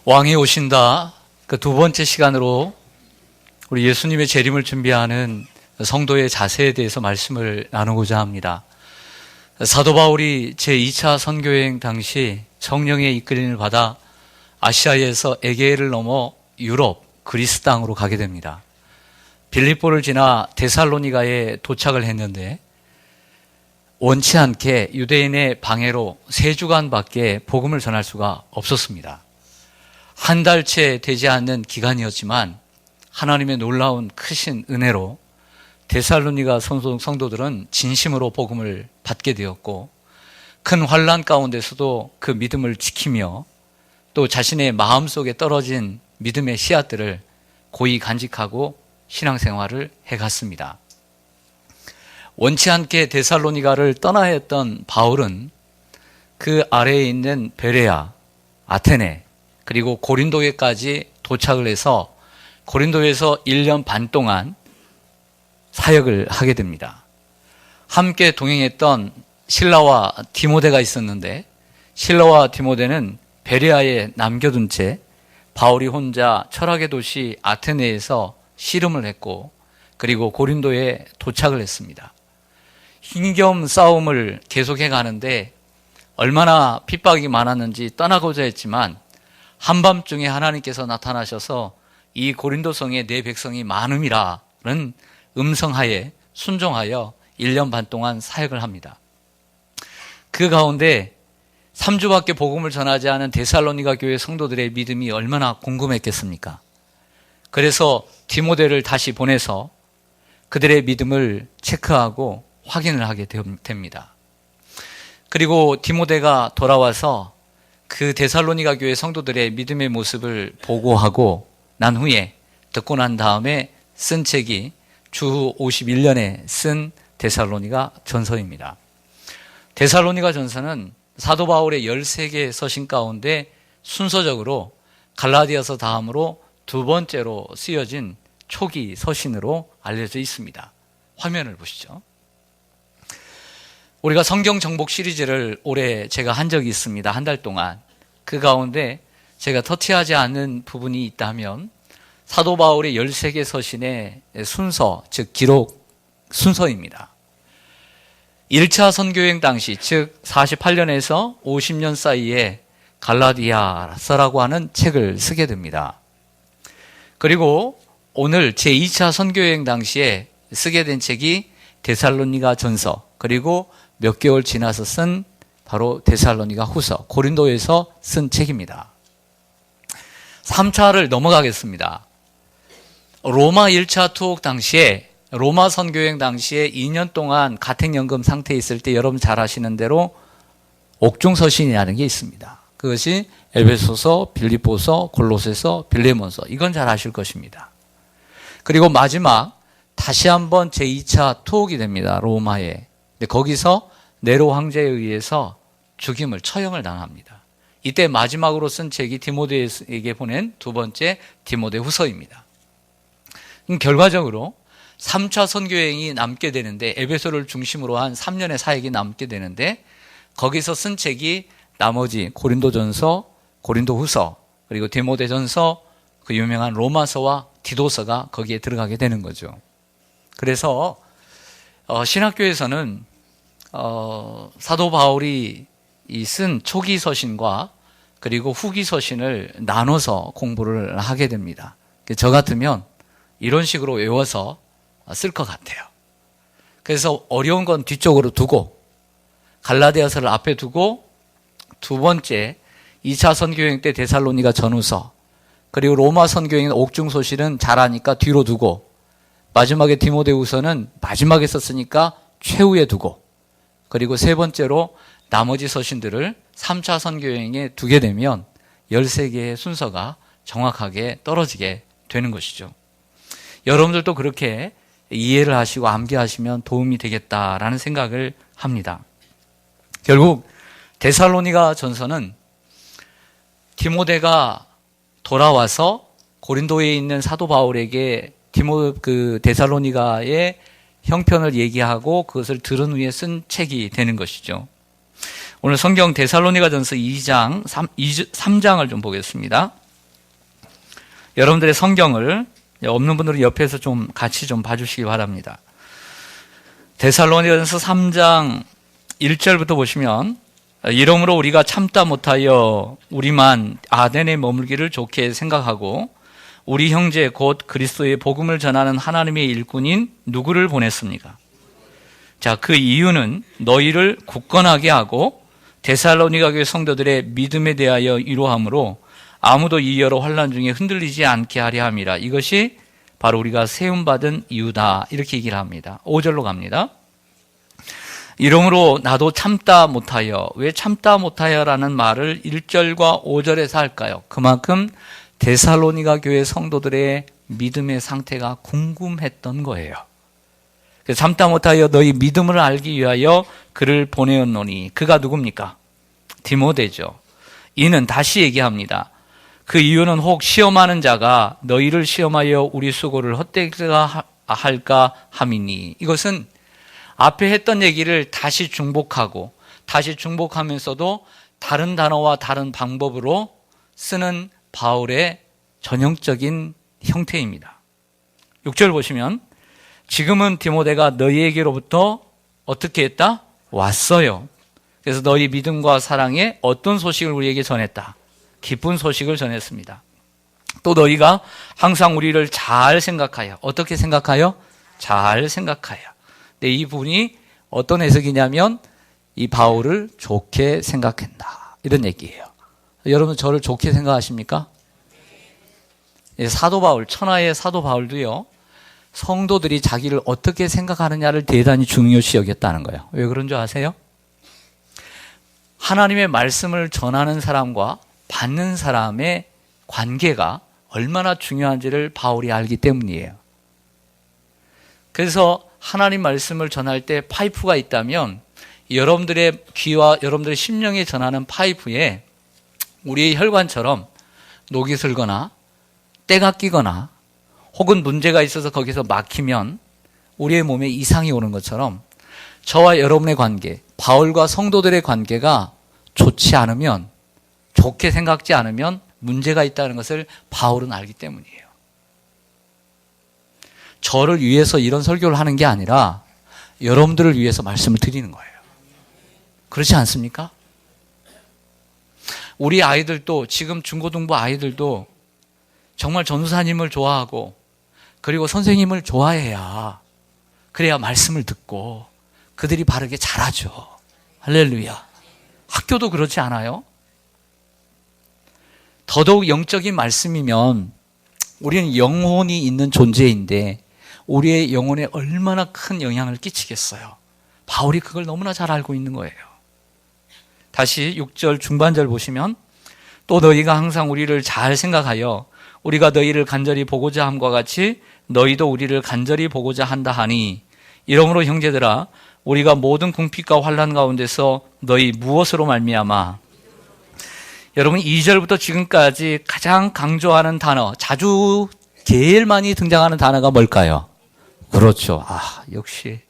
왕이 오신다. 그 두 번째 시간으로 우리 예수님의 재림을 준비하는 성도의 자세에 대해서 말씀을 나누고자 합니다. 사도 바울이 제2차 선교여행 당시 성령의 이끌림을 받아 아시아에서 에게해를 넘어 유럽, 그리스 땅으로 가게 됩니다. 빌립보를 지나 데살로니가에 도착을 했는데 원치 않게 유대인의 방해로 3주간밖에 복음을 전할 수가 없었습니다. 한 달째 되지 않는 기간이었지만 하나님의 놀라운 크신 은혜로 데살로니가 성도들은 진심으로 복음을 받게 되었고 큰 환난 가운데서도 그 믿음을 지키며 또 자신의 마음속에 떨어진 믿음의 씨앗들을 고이 간직하고 신앙생활을 해갔습니다. 원치 않게 데살로니가를 떠나야 했던 바울은 그 아래에 있는 베레아, 아테네 그리고 고린도에까지 도착을 해서 고린도에서 1년 반 동안 사역을 하게 됩니다. 함께 동행했던 실라와 디모데가 있었는데 실라와 디모데는 베레아에 남겨둔 채 바울이 혼자 철학의 도시 아테네에서 씨름을 했고 그리고 고린도에 도착을 했습니다. 힘겨운 싸움을 계속해 가는데 얼마나 핍박이 많았는지 떠나고자 했지만 한밤중에 하나님께서 나타나셔서 이 고린도성에 내 백성이 많음이라는 음성하에 순종하여 1년 반 동안 사역을 합니다. 그 가운데 3주밖에 복음을 전하지 않은 데살로니가 교회 성도들의 믿음이 얼마나 궁금했겠습니까? 그래서 디모데를 다시 보내서 그들의 믿음을 체크하고 확인을 하게 됩니다. 그리고 디모데가 돌아와서 그 데살로니가 교회 성도들의 믿음의 모습을 보고하고 난 후에 듣고 난 다음에 쓴 책이 주후 51년에 쓴 데살로니가 전서입니다. 데살로니가 전서는 사도 바울의 13개의 서신 가운데 순서적으로 갈라디아서 다음으로 두 번째로 쓰여진 초기 서신으로 알려져 있습니다. 화면을 보시죠. 우리가 성경 정복 시리즈를 올해 제가 한 적이 있습니다. 한 달 동안. 그 가운데 제가 터치하지 않는 부분이 있다면 사도 바울의 13개 서신의 순서, 즉 기록 순서입니다. 1차 선교여행 당시, 즉 48년에서 50년 사이에 갈라디아서라고 하는 책을 쓰게 됩니다. 그리고 오늘 제2차 선교여행 당시에 쓰게 된 책이 데살로니가 전서, 그리고 몇 개월 지나서 쓴 바로 데살로니가 후서, 고린도에서 쓴 책입니다. 3차를 넘어가겠습니다. 로마 1차 투옥 당시에, 로마 선교여행 당시에 2년 동안 가택연금 상태에 있을 때 여러분 잘 아시는 대로 옥중서신이라는 게 있습니다. 그것이 에베소서, 빌립보서, 골로새서, 빌레몬서, 이건 잘 아실 것입니다. 그리고 마지막 다시 한번 제2차 투옥이 됩니다. 로마에. 근데 거기서 네로 황제에 의해서 죽임을, 처형을 당합니다. 이때 마지막으로 쓴 책이 디모데에게 보낸 두 번째 디모데 후서입니다. 결과적으로 3차 선교여행이 남게 되는데 에베소를 중심으로 한 3년의 사역이 남게 되는데 거기서 쓴 책이 나머지 고린도전서, 고린도후서, 그리고 디모데전서, 그 유명한 로마서와 디도서가 거기에 들어가게 되는 거죠. 그래서 신학교에서는 사도 바울이 쓴 초기 서신과 그리고 후기 서신을 나눠서 공부를 하게 됩니다. 저 같으면 이런 식으로 외워서 쓸 것 같아요. 그래서 어려운 건 뒤쪽으로 두고 갈라디아서를 앞에 두고 두 번째 2차 선교여행 때 데살로니가 전후서, 그리고 로마 선교여행 옥중서신은 잘하니까 뒤로 두고 마지막에 디모데후서는 마지막에 썼으니까 최후에 두고, 그리고 세 번째로 나머지 서신들을 3차 선교여행에 두게 되면 13개의 순서가 정확하게 떨어지게 되는 것이죠. 여러분들도 그렇게 이해를 하시고 암기하시면 도움이 되겠다라는 생각을 합니다. 결국 데살로니가 전서는 디모데가 돌아와서 고린도에 있는 사도 바울에게 데살로니가의 형편을 얘기하고 그것을 들은 후에 쓴 책이 되는 것이죠. 오늘 성경 데살로니가 전서 2장, 3장을 좀 보겠습니다. 여러분들의 성경을 없는 분들은 옆에서 좀 같이 좀 봐주시기 바랍니다. 데살로니가전서 3장 1절부터 보시면 이러므로 우리가 참다 못하여 우리만 아덴에 머물기를 좋게 생각하고 우리 형제 곧 그리스도의 복음을 전하는 하나님의 일꾼인 누구를 보냈습니까? 자, 그 이유는 너희를 굳건하게 하고 데살로니가 교회 성도들의 믿음에 대하여 위로함으로 아무도 이 여러 환난 중에 흔들리지 않게 하려 함이라. 이것이 바로 우리가 세움받은 이유다. 이렇게 얘기를 합니다. 5절로 갑니다. 이러므로 나도 참다 못하여, 왜 참다 못하여라는 말을 1절과 5절에서 할까요? 그만큼 데살로니가 교회 성도들의 믿음의 상태가 궁금했던 거예요. 그래서 참다 못하여 너희 믿음을 알기 위하여 그를 보내었노니, 그가 누굽니까? 디모데죠. 이는 다시 얘기합니다. 그 이유는 혹 시험하는 자가 너희를 시험하여 우리 수고를 헛되게 할까 함이니. 이것은 앞에 했던 얘기를 다시 중복하면서도 다른 단어와 다른 방법으로 쓰는 바울의 전형적인 형태입니다. 6절 보시면 지금은 디모데가 너희에게로부터 어떻게 했다? 왔어요. 그래서 너희 믿음과 사랑에 어떤 소식을 우리에게 전했다? 기쁜 소식을 전했습니다. 또 너희가 항상 우리를 잘 생각하여, 어떻게 생각하여? 잘 생각하여. 근데 이 부분이 어떤 해석이냐면 이 바울을 좋게 생각한다, 이런 얘기예요. 여러분 저를 좋게 생각하십니까? 사도 바울, 천하의 사도 바울도요, 성도들이 자기를 어떻게 생각하느냐를 대단히 중요시 여겼다는 거예요. 왜 그런 줄 아세요? 하나님의 말씀을 전하는 사람과 받는 사람의 관계가 얼마나 중요한지를 바울이 알기 때문이에요. 그래서 하나님 말씀을 전할 때 파이프가 있다면 여러분들의 귀와 여러분들의 심령에 전하는 파이프에 우리의 혈관처럼 녹이 슬거나 때가 끼거나 혹은 문제가 있어서 거기서 막히면 우리의 몸에 이상이 오는 것처럼 저와 여러분의 관계, 바울과 성도들의 관계가 좋지 않으면, 좋게 생각지 않으면 문제가 있다는 것을 바울은 알기 때문이에요. 저를 위해서 이런 설교를 하는 게 아니라 여러분들을 위해서 말씀을 드리는 거예요. 그렇지 않습니까? 우리 아이들도, 지금 중고등부 아이들도 정말 전도사님을 좋아하고 그리고 선생님을 좋아해야, 그래야 말씀을 듣고 그들이 바르게 자라죠. 할렐루야. 학교도 그렇지 않아요? 더더욱 영적인 말씀이면 우리는 영혼이 있는 존재인데 우리의 영혼에 얼마나 큰 영향을 끼치겠어요. 바울이 그걸 너무나 잘 알고 있는 거예요. 다시 6절 중반절 보시면 또 너희가 항상 우리를 잘 생각하여 우리가 너희를 간절히 보고자 함과 같이 너희도 우리를 간절히 보고자 한다 하니, 이러므로 형제들아 우리가 모든 궁핍과 환난 가운데서 너희 무엇으로 말미암아. 여러분 2절부터 지금까지 가장 강조하는 단어, 자주 제일 많이 등장하는 단어가 뭘까요? 그렇죠. 역시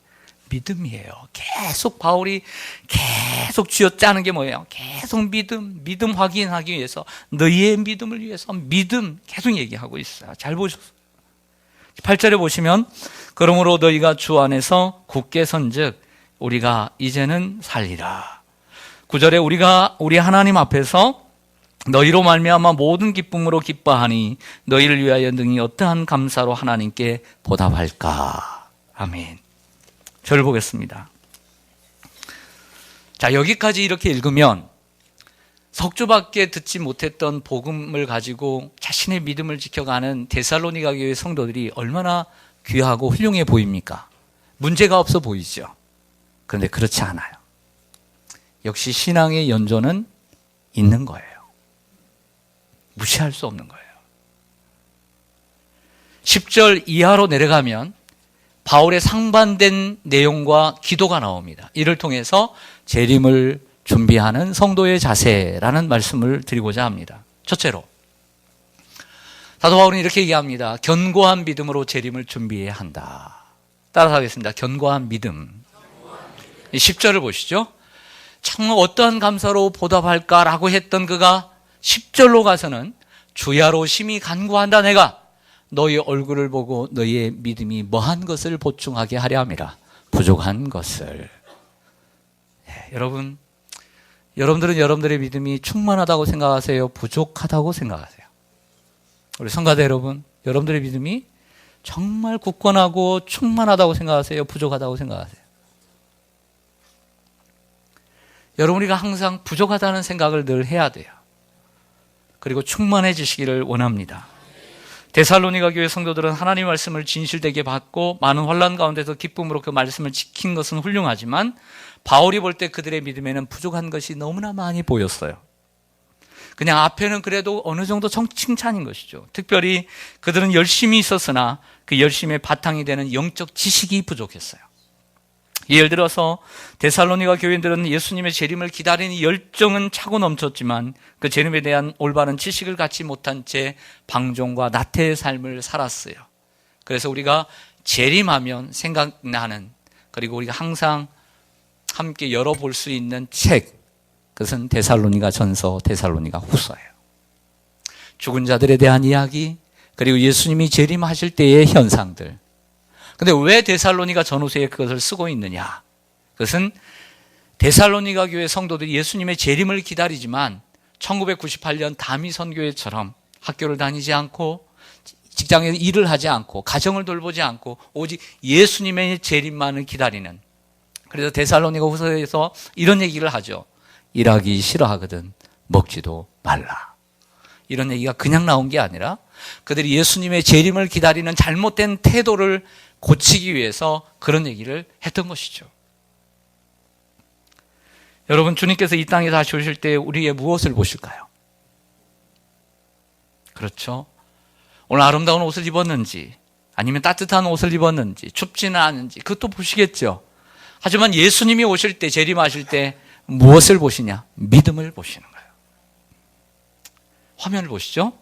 믿음이에요. 계속 바울이 계속 쥐어짜는 게 뭐예요? 계속 믿음 확인하기 위해서, 너희의 믿음을 위해서 믿음 계속 얘기하고 있어요. 잘 보셨어요. 8절에 보시면 그러므로 너희가 주 안에서 굳게 선즉 우리가 이제는 살리라. 9절에 우리 하나님 앞에서 너희로 말미암아 모든 기쁨으로 기뻐하니 너희를 위하여 능히 어떠한 감사로 하나님께 보답할까. 아멘. 저를 보겠습니다. 자, 여기까지 이렇게 읽으면 석주밖에 듣지 못했던 복음을 가지고 자신의 믿음을 지켜가는 데살로니가 교회 성도들이 얼마나 귀하고 훌륭해 보입니까? 문제가 없어 보이죠. 그런데 그렇지 않아요. 역시 신앙의 연조는 있는 거예요. 무시할 수 없는 거예요. 10절 이하로 내려가면 바울의 상반된 내용과 기도가 나옵니다. 이를 통해서 재림을 준비하는 성도의 자세라는 말씀을 드리고자 합니다. 첫째로 사도 바울은 이렇게 얘기합니다. 견고한 믿음으로 재림을 준비해야 한다. 따라서 하겠습니다. 견고한 믿음. 10절을 보시죠. 정말 어떠한 감사로 보답할까라고 했던 그가 10절로 가서는 주야로 심히 간구한다. 내가 너희 얼굴을 보고 너희의 믿음이 뭐한 것을 보충하게 하려 함이라. 부족한 것을. 여러분들은 여러분들의 믿음이 충만하다고 생각하세요? 부족하다고 생각하세요? 우리 성가대 여러분, 여러분들의 믿음이 정말 굳건하고 충만하다고 생각하세요? 부족하다고 생각하세요? 여러분, 우리가 항상 부족하다는 생각을 늘 해야 돼요. 그리고 충만해지시기를 원합니다. 데살로니가 교회 성도들은 하나님의 말씀을 진실되게 받고 많은 환난 가운데서 기쁨으로 그 말씀을 지킨 것은 훌륭하지만 바울이 볼 때 그들의 믿음에는 부족한 것이 너무나 많이 보였어요. 그냥 앞에는 그래도 어느 정도 칭찬인 것이죠. 특별히 그들은 열심히 있었으나 그 열심의 바탕이 되는 영적 지식이 부족했어요. 예를 들어서 데살로니가 교인들은 예수님의 재림을 기다리는 열정은 차고 넘쳤지만 그 재림에 대한 올바른 지식을 갖지 못한 채 방종과 나태의 삶을 살았어요. 그래서 우리가 재림하면 생각나는, 그리고 우리가 항상 함께 열어볼 수 있는 책, 그것은 데살로니가 전서, 데살로니가 후서예요. 죽은 자들에 대한 이야기, 그리고 예수님이 재림하실 때의 현상들. 근데 왜 데살로니가 전후서에 그것을 쓰고 있느냐? 그것은 데살로니가 교회 성도들이 예수님의 재림을 기다리지만 1998년 다미 선교회처럼 학교를 다니지 않고 직장에서 일을 하지 않고 가정을 돌보지 않고 오직 예수님의 재림만을 기다리는, 그래서 데살로니가 후서에서 이런 얘기를 하죠. 일하기 싫어하거든 먹지도 말라. 이런 얘기가 그냥 나온 게 아니라 그들이 예수님의 재림을 기다리는 잘못된 태도를 고치기 위해서 그런 얘기를 했던 것이죠. 여러분, 주님께서 이 땅에 다시 오실 때 우리의 무엇을 보실까요? 그렇죠. 오늘 아름다운 옷을 입었는지 아니면 따뜻한 옷을 입었는지 춥지는 않은지 그것도 보시겠죠. 하지만 예수님이 오실 때, 재림하실 때 무엇을 보시냐? 믿음을 보시는 거예요. 화면을 보시죠.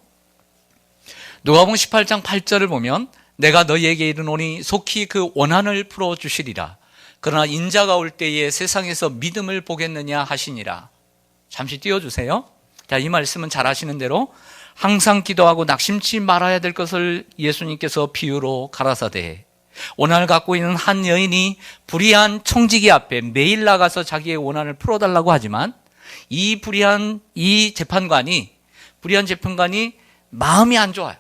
누가복음 18장 8절을 보면 내가 너희에게 이르노니 속히 그 원한을 풀어주시리라. 그러나 인자가 올 때에 세상에서 믿음을 보겠느냐 하시니라. 잠시 띄워주세요. 자, 이 말씀은 잘 아시는 대로 항상 기도하고 낙심치 말아야 될 것을 예수님께서 비유로 가라사대, 원한을 갖고 있는 한 여인이 불의한 청지기 앞에 매일 나가서 자기의 원한을 풀어달라고 하지만 이 불의한 재판관이 마음이 안 좋아요.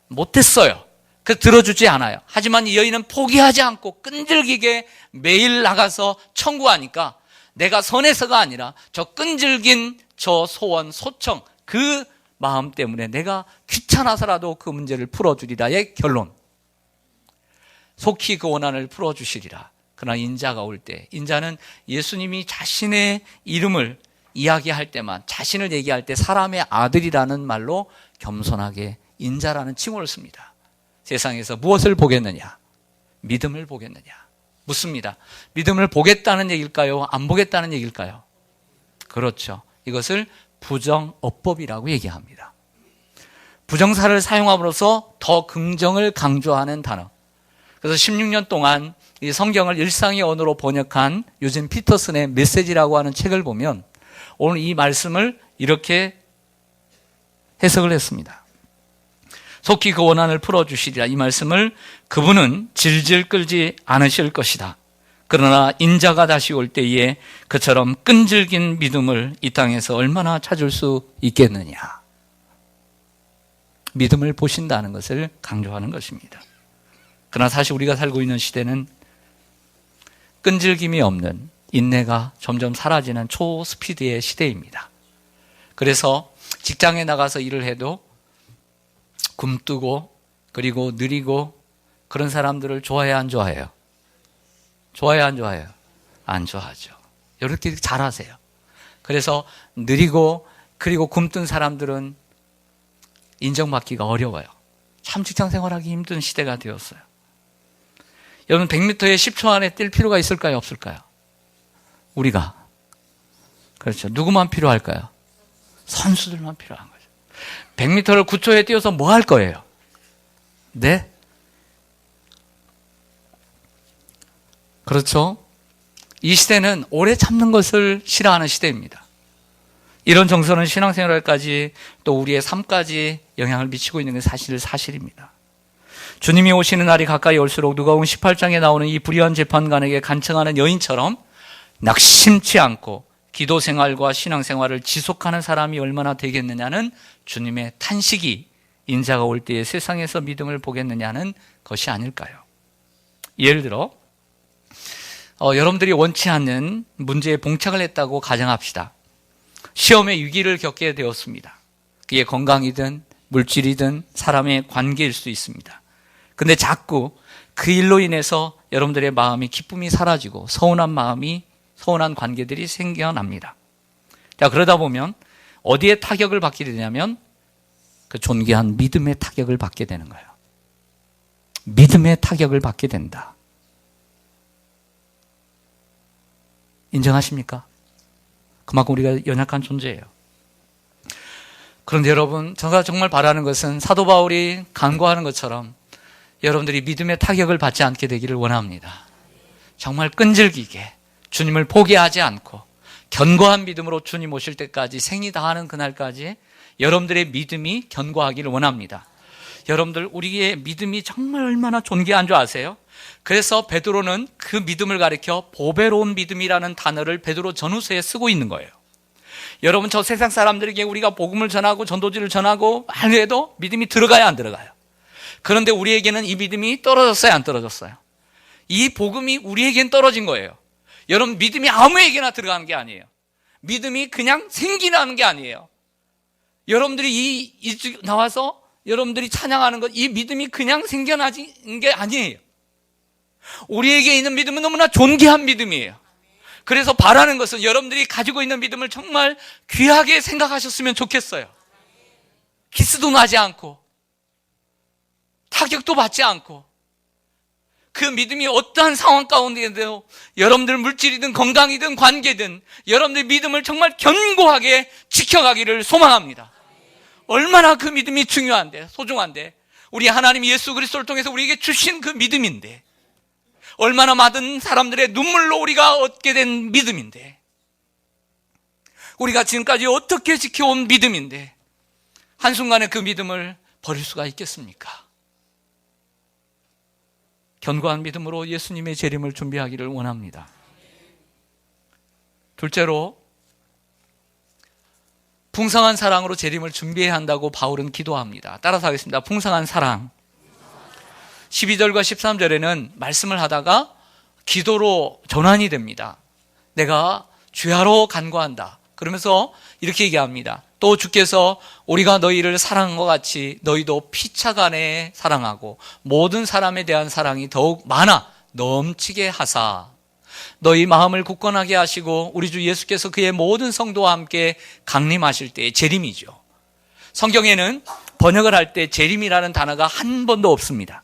못했어요. 그래서 들어주지 않아요. 하지만 이 여인은 포기하지 않고 끈질기게 매일 나가서 청구하니까 내가 선해서가 아니라 저 끈질긴 저 소청, 그 마음 때문에 내가 귀찮아서라도 그 문제를 풀어주리라의 결론. 속히 그 원한을 풀어주시리라. 그러나 인자가 올 때, 인자는 예수님이 자신의 이름을 이야기할 때만, 자신을 얘기할 때 사람의 아들이라는 말로 겸손하게 인자라는 칭호를 씁니다. 세상에서 무엇을 보겠느냐? 믿음을 보겠느냐? 묻습니다. 믿음을 보겠다는 얘기일까요? 안 보겠다는 얘기일까요? 그렇죠. 이것을 부정어법이라고 얘기합니다. 부정사를 사용함으로써 더 긍정을 강조하는 단어. 그래서 16년 동안 이 성경을 일상의 언어로 번역한 요즘 피터슨의 메시지라고 하는 책을 보면 오늘 이 말씀을 이렇게 해석을 했습니다. 속히 그 원한을 풀어주시리라. 이 말씀을 그분은 질질 끌지 않으실 것이다. 그러나 인자가 다시 올 때에 그처럼 끈질긴 믿음을 이 땅에서 얼마나 찾을 수 있겠느냐. 믿음을 보신다는 것을 강조하는 것입니다. 그러나 사실 우리가 살고 있는 시대는 끈질김이 없는, 인내가 점점 사라지는 초스피드의 시대입니다. 그래서 직장에 나가서 일을 해도 굼뜨고 그리고 느리고 그런 사람들을 좋아해요, 안 좋아해요? 좋아해요, 안 좋아해요? 안 좋아하죠. 이렇게 잘하세요. 그래서 느리고 그리고 굼뜬 사람들은 인정받기가 어려워요. 참 직장 생활하기 힘든 시대가 되었어요. 여러분, 100m에 10초 안에 뛸 필요가 있을까요, 없을까요? 우리가. 그렇죠. 누구만 필요할까요? 선수들만 필요한 거죠. 100m를 9초에 뛰어서 뭐 할 거예요? 네? 그렇죠. 이 시대는 오래 참는 것을 싫어하는 시대입니다. 이런 정서는 신앙생활까지 또 우리의 삶까지 영향을 미치고 있는 게 사실입니다. 주님이 오시는 날이 가까이 올수록 누가복음 18장에 나오는 이 불의한 재판관에게 간청하는 여인처럼 낙심치 않고 기도 생활과 신앙 생활을 지속하는 사람이 얼마나 되겠느냐는 주님의 탄식이 인자가 올 때에 세상에서 믿음을 보겠느냐는 것이 아닐까요? 예를 들어 여러분들이 원치 않는 문제에 봉착을 했다고 가정합시다. 시험의 위기를 겪게 되었습니다. 그게 건강이든 물질이든 사람의 관계일 수 있습니다. 근데 자꾸 그 일로 인해서 여러분들의 마음이 기쁨이 사라지고 서운한 관계들이 생겨납니다. 자, 그러다 보면 어디에 타격을 받게 되냐면 그 존귀한 믿음의 타격을 받게 되는 거예요. 믿음의 타격을 받게 된다. 인정하십니까? 그만큼 우리가 연약한 존재예요. 그런데 여러분, 제가 정말 바라는 것은 사도 바울이 간구하는 것처럼 여러분들이 믿음의 타격을 받지 않게 되기를 원합니다. 정말 끈질기게 주님을 포기하지 않고 견고한 믿음으로 주님 오실 때까지 생이 다하는 그날까지 여러분들의 믿음이 견고하기를 원합니다. 여러분들, 우리의 믿음이 정말 얼마나 존귀한 줄 아세요? 그래서 베드로는 그 믿음을 가리켜 보배로운 믿음이라는 단어를 베드로 전후서에 쓰고 있는 거예요. 여러분, 저 세상 사람들에게 우리가 복음을 전하고 전도지를 전하고 해도 믿음이 들어가야 안 들어가요? 그런데 우리에게는 이 믿음이 떨어졌어요, 안 떨어졌어요? 이 복음이 우리에겐 떨어진 거예요. 여러분, 믿음이 아무에게나 들어가는 게 아니에요. 믿음이 그냥 생기는 게 아니에요. 여러분들이 나와서 여러분들이 찬양하는 것, 이 믿음이 그냥 생겨나는 게 아니에요. 우리에게 있는 믿음은 너무나 존귀한 믿음이에요. 그래서 바라는 것은 여러분들이 가지고 있는 믿음을 정말 귀하게 생각하셨으면 좋겠어요. 기스도 나지 않고 타격도 받지 않고 그 믿음이 어떠한 상황 가운데도 여러분들 물질이든 건강이든 관계든 여러분들 믿음을 정말 견고하게 지켜가기를 소망합니다. 얼마나 그 믿음이 중요한데, 소중한데, 우리 하나님 예수 그리스도를 통해서 우리에게 주신 그 믿음인데, 얼마나 많은 사람들의 눈물로 우리가 얻게 된 믿음인데, 우리가 지금까지 어떻게 지켜온 믿음인데 한순간에 그 믿음을 버릴 수가 있겠습니까? 견고한 믿음으로 예수님의 재림을 준비하기를 원합니다. 둘째로, 풍성한 사랑으로 재림을 준비해야 한다고 바울은 기도합니다. 따라서 하겠습니다. 풍성한 사랑. 12절과 13절에는 말씀을 하다가 기도로 전환이 됩니다. 내가 주야로 간구한다. 그러면서 이렇게 얘기합니다. 또 주께서 우리가 너희를 사랑한 것 같이 너희도 피차간에 사랑하고 모든 사람에 대한 사랑이 더욱 많아 넘치게 하사 너희 마음을 굳건하게 하시고 우리 주 예수께서 그의 모든 성도와 함께 강림하실 때의 재림이죠. 성경에는 번역을 할 때 재림이라는 단어가 한 번도 없습니다.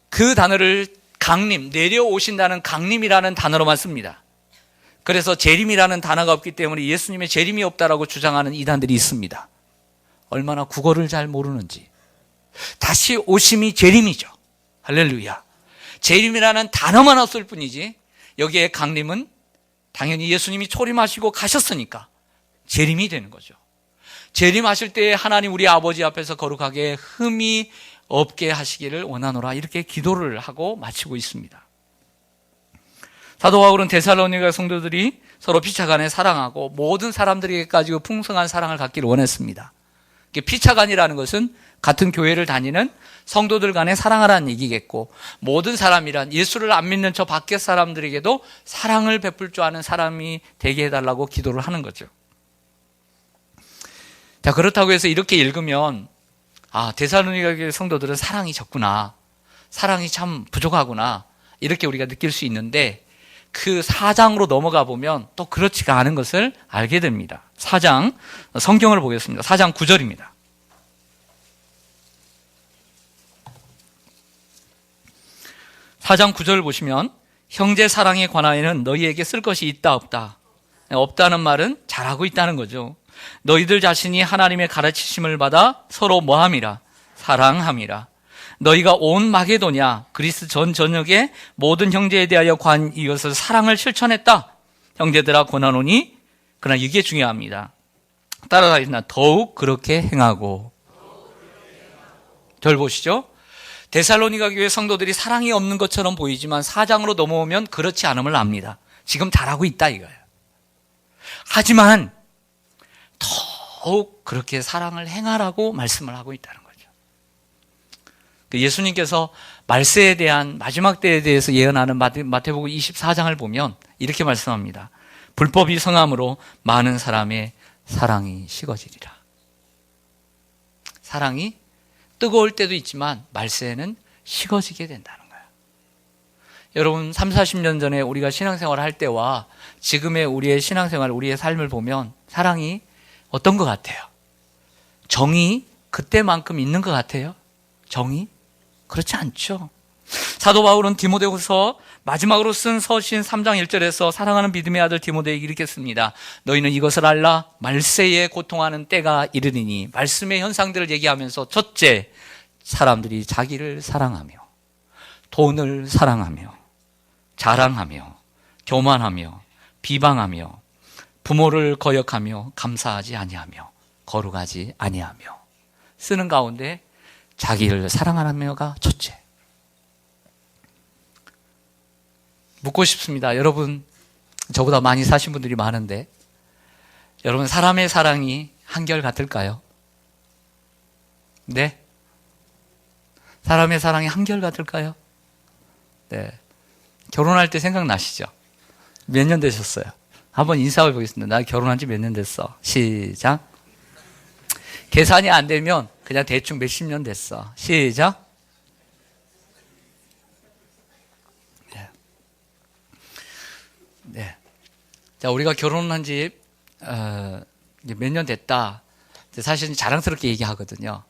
그 단어를 강림, 내려오신다는 강림이라는 단어로만 씁니다. 그래서 재림이라는 단어가 없기 때문에 예수님의 재림이 없다라고 주장하는 이단들이 있습니다. 얼마나 국어를 잘 모르는지. 다시 오심이 재림이죠. 할렐루야. 재림이라는 단어만 없을 뿐이지 여기에 강림은 당연히 예수님이 초림하시고 가셨으니까 재림이 되는 거죠. 재림하실 때에 하나님 우리 아버지 앞에서 거룩하게 흠이 없게 하시기를 원하노라, 이렇게 기도를 하고 마치고 있습니다. 사도 바울은 데살로니가 성도들이 서로 피차간에 사랑하고 모든 사람들에게까지 풍성한 사랑을 갖기를 원했습니다. 피차간이라는 것은 같은 교회를 다니는 성도들 간에 사랑하라는 얘기겠고, 모든 사람이란 예수를 안 믿는 저 밖의 사람들에게도 사랑을 베풀 줄 아는 사람이 되게 해달라고 기도를 하는 거죠. 자, 그렇다고 해서 이렇게 읽으면 데살로니가 성도들은 사랑이 적구나, 사랑이 참 부족하구나, 이렇게 우리가 느낄 수 있는데 그 4장으로 넘어가 보면 또 그렇지가 않은 것을 알게 됩니다. 4장 성경을 보겠습니다. 4장 9절입니다. 4장 9절 보시면 형제 사랑에 관하여는 너희에게 쓸 것이 있다 없다. 없다는 말은 잘하고 있다는 거죠. 너희들 자신이 하나님의 가르치심을 받아 서로 뭐함이라? 사랑함이라. 너희가 온 마게도냐 그리스 전 전역의 모든 형제에 대하여 이것을 사랑을 실천했다. 형제들아 권하노니, 그러나 이게 중요합니다. 따라가겠나 더욱 그렇게 행하고. 절 보시죠. 데살로니가 교회 성도들이 사랑이 없는 것처럼 보이지만 4장으로 넘어오면 그렇지 않음을 압니다. 지금 잘하고 있다 이거예요. 하지만 더욱 그렇게 사랑을 행하라고 말씀을 하고 있다는 거죠. 예수님께서 말세에 대한 마지막 때에 대해서 예언하는 마태복음 24장을 보면 이렇게 말씀합니다. 불법이 성함으로 많은 사람의 사랑이 식어지리라. 사랑이 뜨거울 때도 있지만 말세에는 식어지게 된다는 거예요. 여러분 30-40년 전에 우리가 신앙생활을 할 때와 지금의 우리의 신앙생활, 우리의 삶을 보면 사랑이 어떤 것 같아요? 정이 그때만큼 있는 것 같아요? 정이? 그렇지 않죠. 사도 바울은 디모데후서 마지막으로 쓴 서신 3장 1절에서 사랑하는 믿음의 아들 디모데에게 이렇게 씁니다. 너희는 이것을 알라. 말세에 고통하는 때가 이르리니. 말씀의 현상들을 얘기하면서 첫째, 사람들이 자기를 사랑하며 돈을 사랑하며 자랑하며 교만하며 비방하며 부모를 거역하며 감사하지 아니하며 거룩하지 아니하며. 쓰는 가운데 자기를 사랑하며가 첫째. 묻고 싶습니다. 여러분, 저보다 많이 사신 분들이 많은데 여러분 사람의 사랑이 한결같을까요? 네? 사람의 사랑이 한결같을까요? 네. 결혼할 때 생각나시죠? 몇 년 되셨어요? 한번 인사해 보겠습니다. 나 결혼한 지 몇 년 됐어. 시작. 계산이 안 되면 그냥 대충 몇십 년 됐어. 시작. 네. 자, 우리가 결혼한 지 몇 년 됐다. 사실은 자랑스럽게 얘기하거든요.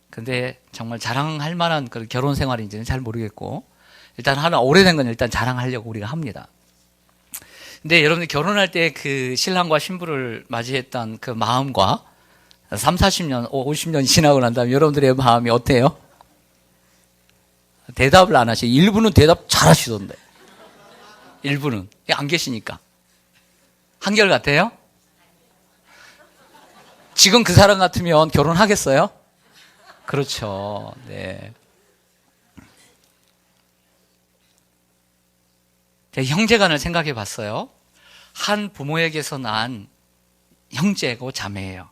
근데 정말 자랑할 만한 그런 결혼 생활인지는 잘 모르겠고, 일단 하나 오래된 건 일단 자랑하려고 우리가 합니다. 근데 여러분들 결혼할 때 그 신랑과 신부를 맞이했던 그 마음과 30-40년, 50년 지나고 난 다음에 여러분들의 마음이 어때요? 대답을 안 하시죠. 일부는 대답 잘 하시던데. 일부는. 안 계시니까. 한결같아요? 지금 그 사람 같으면 결혼하겠어요? 그렇죠. 네. 제가 형제간을 생각해 봤어요. 한 부모에게서 난 형제고 자매예요.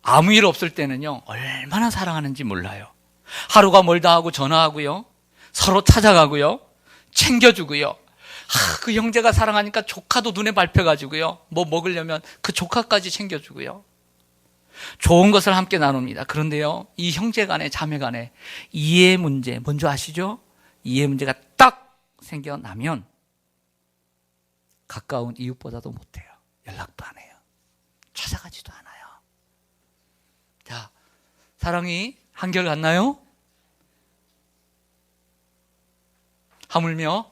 아무 일 없을 때는요, 얼마나 사랑하는지 몰라요. 하루가 멀다 하고 전화하고요, 서로 찾아가고요, 챙겨주고요. 그 형제가 사랑하니까 조카도 눈에 밟혀가지고요, 뭐 먹으려면 그 조카까지 챙겨주고요. 좋은 것을 함께 나눕니다. 그런데요, 이 형제 간에 자매 간에 이해 문제, 뭔지 아시죠? 이해 문제가 딱 생겨나면 가까운 이웃보다도 못해요. 연락도 안 해요. 찾아가지도 않아요. 자, 사랑이 한결같나요? 하물며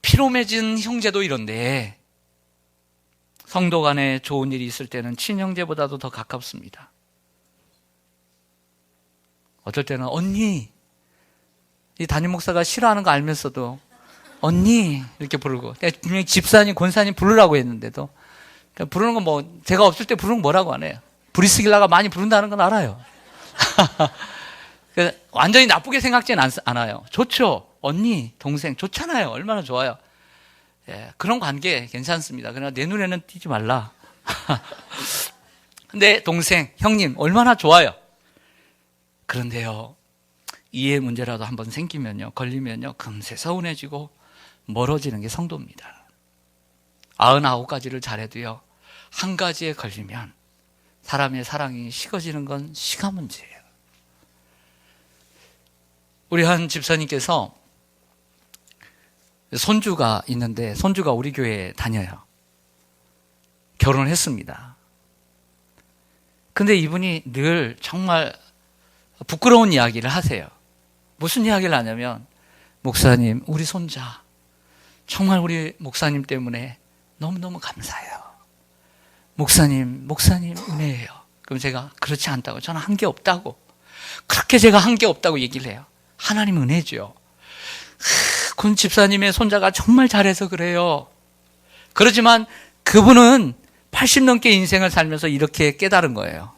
피로 맺은 형제도 이런데 성도 간에 좋은 일이 있을 때는 친형제보다도 더 가깝습니다. 어떨 때는 언니, 이 담임 목사가 싫어하는 거 알면서도 언니 이렇게 부르고, 분명히 집사님, 권사님 부르라고 했는데도 부르는 건 뭐 제가 없을 때 부르는 건 뭐라고 안 해요. 브리스길라가 많이 부른다는 건 알아요. 완전히 나쁘게 생각지는 않아요. 좋죠. 언니, 동생 좋잖아요. 얼마나 좋아요. 예, 그런 관계 괜찮습니다. 그러나 내 눈에는 띄지 말라. 근데 동생, 형님 얼마나 좋아요. 그런데요, 이해 문제라도 한번 생기면요, 걸리면요, 금세 서운해지고 멀어지는 게 성도입니다. 99가지를 잘해도요, 한 가지에 걸리면 사람의 사랑이 식어지는 건 시간 문제예요. 우리 한 집사님께서 손주가 있는데, 손주가 우리 교회에 다녀요. 결혼을 했습니다. 근데 이분이 늘 정말 부끄러운 이야기를 하세요. 무슨 이야기를 하냐면, 목사님, 우리 손자 정말 우리 목사님 때문에 너무너무 감사해요. 목사님 은혜예요. 그럼 제가 그렇지 않다고, 저는 한 게 없다고, 그렇게 제가 한 게 없다고 얘기를 해요. 하나님 은혜죠. 군 집사님의 손자가 정말 잘해서 그래요. 그렇지만 그분은 80 넘게 인생을 살면서 이렇게 깨달은 거예요.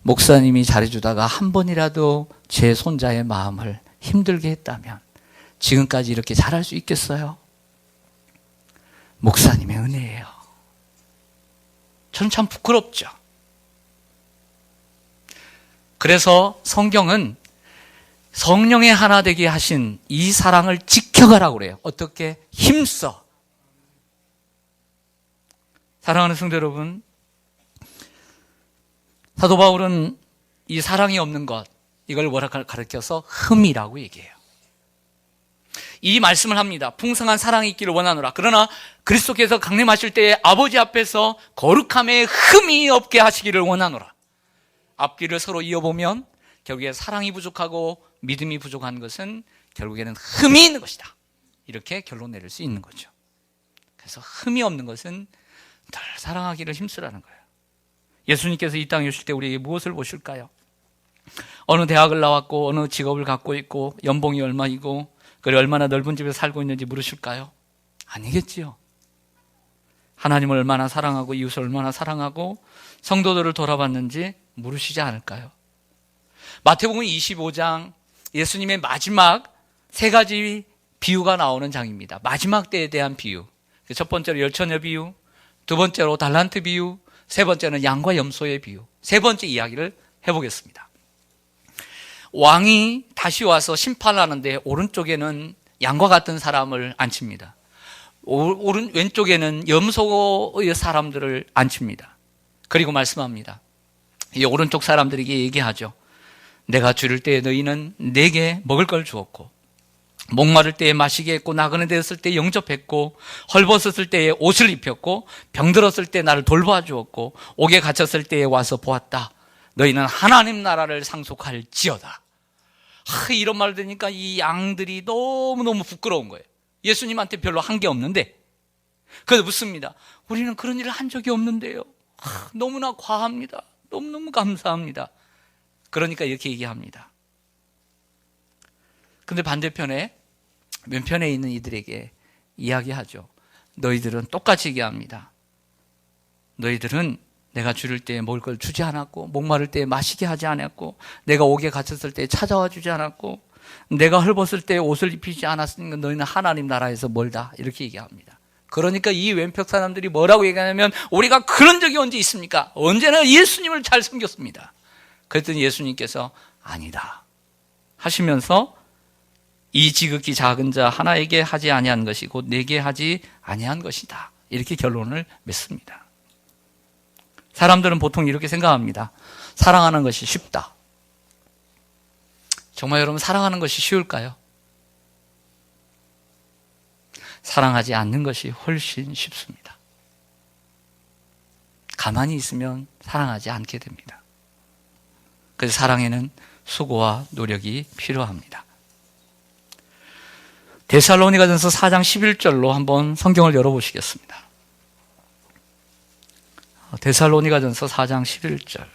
목사님이 잘해주다가 한 번이라도 제 손자의 마음을 힘들게 했다면 지금까지 이렇게 잘할 수 있겠어요? 목사님의 은혜예요. 저는 참 부끄럽죠. 그래서 성경은 성령의 하나 되게 하신 이 사랑을 지켜가라고 그래요. 어떻게? 힘써. 사랑하는 성도 여러분, 사도 바울은 이 사랑이 없는 것, 이걸 뭐라 가르쳐서 흠이라고 얘기해요. 이 말씀을 합니다. 풍성한 사랑이 있기를 원하노라. 그러나 그리스도께서 강림하실 때에 아버지 앞에서 거룩함에 흠이 없게 하시기를 원하노라. 앞뒤를 서로 이어보면 결국에 사랑이 부족하고 믿음이 부족한 것은 결국에는 흠이 있는 것이다. 이렇게 결론 내릴 수 있는 거죠. 그래서 흠이 없는 것은 늘 사랑하기를 힘쓰라는 거예요. 예수님께서 이 땅에 오실 때 우리에게 무엇을 보실까요? 어느 대학을 나왔고 어느 직업을 갖고 있고 연봉이 얼마이고 그리고 얼마나 넓은 집에 살고 있는지 물으실까요? 아니겠지요. 하나님을 얼마나 사랑하고 이웃을 얼마나 사랑하고 성도들을 돌아봤는지 물으시지 않을까요? 마태복음 25장 예수님의 마지막 세 가지 비유가 나오는 장입니다. 마지막 때에 대한 비유. 첫 번째로 열처녀 비유, 두 번째로 달란트 비유, 세 번째는 양과 염소의 비유. 세 번째 이야기를 해보겠습니다. 왕이 다시 와서 심판하는데 오른쪽에는 양과 같은 사람을 앉힙니다. 왼쪽에는 염소의 사람들을 앉힙니다. 그리고 말씀합니다. 이 오른쪽 사람들에게 얘기하죠. 내가 줄일 때에 너희는 내게 먹을 걸 주었고 목마를 때에 마시게 했고 나그네 되었을 때 영접했고 헐벗었을 때에 옷을 입혔고 병들었을 때 나를 돌봐주었고 옥에 갇혔을 때에 와서 보았다. 너희는 하나님 나라를 상속할지어다. 이런 말 들으니까 이 양들이 너무너무 부끄러운 거예요. 예수님한테 별로 한 게 없는데 그래서 묻습니다. 우리는 그런 일을 한 적이 없는데요. 너무나 과합니다. 너무너무 감사합니다. 그러니까 이렇게 얘기합니다. 근데 반대편에 왼편에 있는 이들에게 이야기하죠. 너희들은 똑같이 얘기합니다. 너희들은 내가 줄일 때에 먹을 걸 주지 않았고 목마를 때에 마시게 하지 않았고 내가 옥에 갇혔을 때에 찾아와 주지 않았고 내가 헐벗을 때에 옷을 입히지 않았으니까 너희는 하나님 나라에서 멀다. 이렇게 얘기합니다. 그러니까 이 왼편 사람들이 뭐라고 얘기하냐면 우리가 그런 적이 언제 있습니까? 언제나 예수님을 잘 섬겼습니다. 그랬더니 예수님께서 아니다 하시면서 이 지극히 작은 자 하나에게 하지 아니한 것이 곧 내게 하지 아니한 것이다. 이렇게 결론을 맺습니다. 사람들은 보통 이렇게 생각합니다. 사랑하는 것이 쉽다. 정말 여러분 사랑하는 것이 쉬울까요? 사랑하지 않는 것이 훨씬 쉽습니다. 가만히 있으면 사랑하지 않게 됩니다. 그래서 사랑에는 수고와 노력이 필요합니다. 데살로니가전서 4장 11절로 한번 성경을 열어보시겠습니다. 데살로니가전서 4장 11절.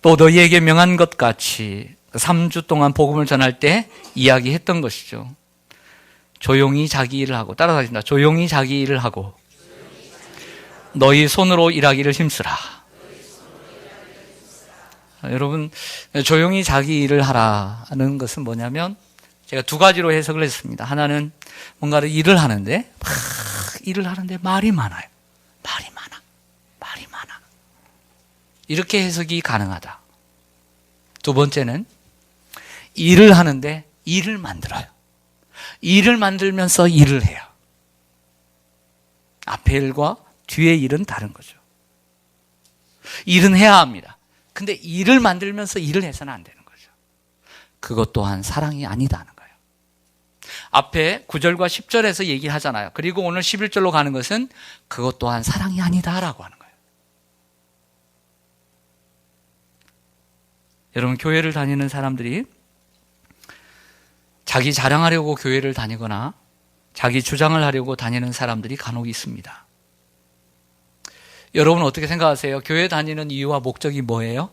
또 너희에게 명한 것 같이 3주 동안 복음을 전할 때 이야기했던 것이죠. 조용히 자기 일을 하고, 따라가겠습니다. 조용히 자기 일을 하고 너희 손으로 일하기를 힘쓰라. 여러분, 조용히 자기 일을 하라는 것은 뭐냐면 제가 두 가지로 해석을 했습니다. 하나는 뭔가를 일을 하는데 말이 많아요. 말이 많아. 이렇게 해석이 가능하다. 두 번째는 일을 하는데 일을 만들어요. 일을 만들면서 일을 해요. 앞에 일과 뒤에 일은 다른 거죠. 일은 해야 합니다. 근데 일을 만들면서 일을 해서는 안 되는 거죠. 그것 또한 사랑이 아니다는 거예요. 앞에 9절과 10절에서 얘기하잖아요. 그리고 오늘 11절로 가는 것은 그것 또한 사랑이 아니다라고 하는 거예요. 여러분, 교회를 다니는 사람들이 자기 자랑하려고 교회를 다니거나 자기 주장을 하려고 다니는 사람들이 간혹 있습니다. 여러분 어떻게 생각하세요? 교회 다니는 이유와 목적이 뭐예요?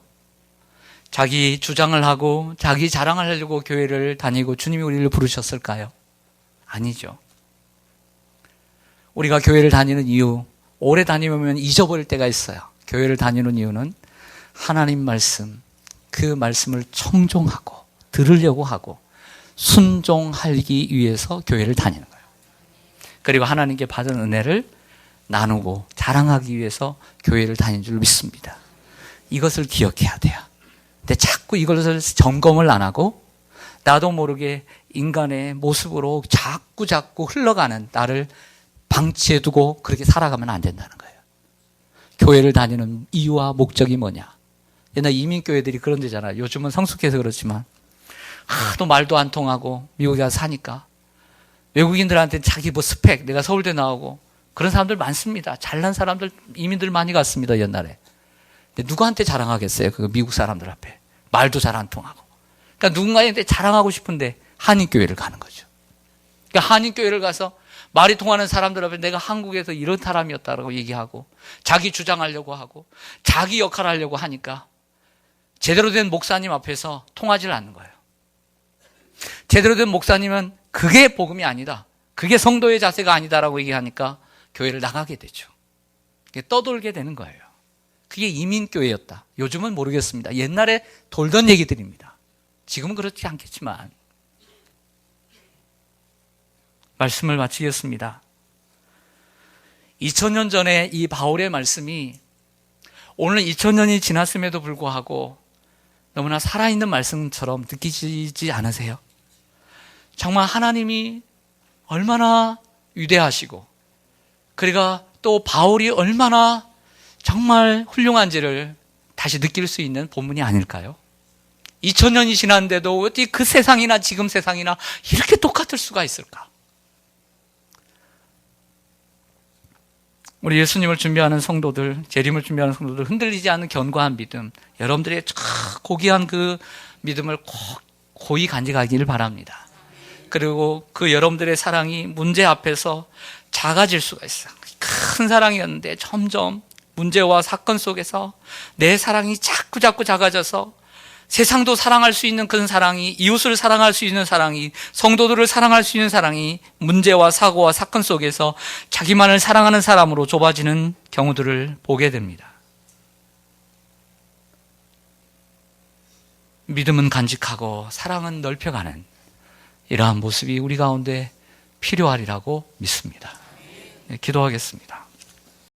자기 주장을 하고 자기 자랑을 하려고 교회를 다니고 주님이 우리를 부르셨을까요? 아니죠. 우리가 교회를 다니는 이유, 오래 다니면 잊어버릴 때가 있어요. 교회를 다니는 이유는 하나님 말씀, 그 말씀을 청종하고 들으려고 하고 순종하기 위해서 교회를 다니는 거예요. 그리고 하나님께 받은 은혜를 나누고 자랑하기 위해서 교회를 다니는 줄 믿습니다. 이것을 기억해야 돼요. 근데 자꾸 이것을 점검을 안 하고 나도 모르게 인간의 모습으로 자꾸 흘러가는 나를 방치해두고 그렇게 살아가면 안 된다는 거예요. 교회를 다니는 이유와 목적이 뭐냐. 옛날 이민교회들이 그런 데잖아요. 요즘은 성숙해서 그렇지만 하도 말도 안 통하고 미국에 가서 사니까 외국인들한테는 자기 뭐 스펙, 내가 서울대 나오고 그런 사람들 많습니다. 잘난 사람들, 이민들 많이 갔습니다, 옛날에. 근데 누구한테 자랑하겠어요? 그 미국 사람들 앞에. 말도 잘 안 통하고. 그러니까 누군가한테 자랑하고 싶은데 한인교회를 가는 거죠. 그러니까 한인교회를 가서 말이 통하는 사람들 앞에 내가 한국에서 이런 사람이었다라고 얘기하고 자기 주장하려고 하고 자기 역할을 하려고 하니까 제대로 된 목사님 앞에서 통하지 않는 거예요. 제대로 된 목사님은 그게 복음이 아니다. 그게 성도의 자세가 아니다라고 얘기하니까 교회를 나가게 되죠. 떠돌게 되는 거예요. 그게 이민교회였다. 요즘은 모르겠습니다. 옛날에 돌던 얘기들입니다. 지금은 그렇지 않겠지만. 말씀을 마치겠습니다. 2000년 전에 이 바울의 말씀이 오늘 2000년이 지났음에도 불구하고 너무나 살아있는 말씀처럼 느끼지 않으세요? 정말 하나님이 얼마나 위대하시고 그리고 또 바울이 얼마나 정말 훌륭한지를 다시 느낄 수 있는 본문이 아닐까요? 2000년이 지났는데도 어떻게 그 세상이나 지금 세상이나 이렇게 똑같을 수가 있을까? 우리 예수님을 준비하는 성도들, 재림을 준비하는 성도들, 흔들리지 않는 견고한 믿음, 여러분들의 고귀한 그 믿음을 꼭 고이 간직하기를 바랍니다. 그리고 그 여러분들의 사랑이 문제 앞에서 작아질 수가 있어요. 큰 사랑이었는데 점점 문제와 사건 속에서 내 사랑이 자꾸 작아져서 세상도 사랑할 수 있는 그런 사랑이, 이웃을 사랑할 수 있는 사랑이, 성도들을 사랑할 수 있는 사랑이 문제와 사고와 사건 속에서 자기만을 사랑하는 사람으로 좁아지는 경우들을 보게 됩니다. 믿음은 간직하고 사랑은 넓혀가는 이러한 모습이 우리 가운데 필요하리라고 믿습니다. 기도하겠습니다.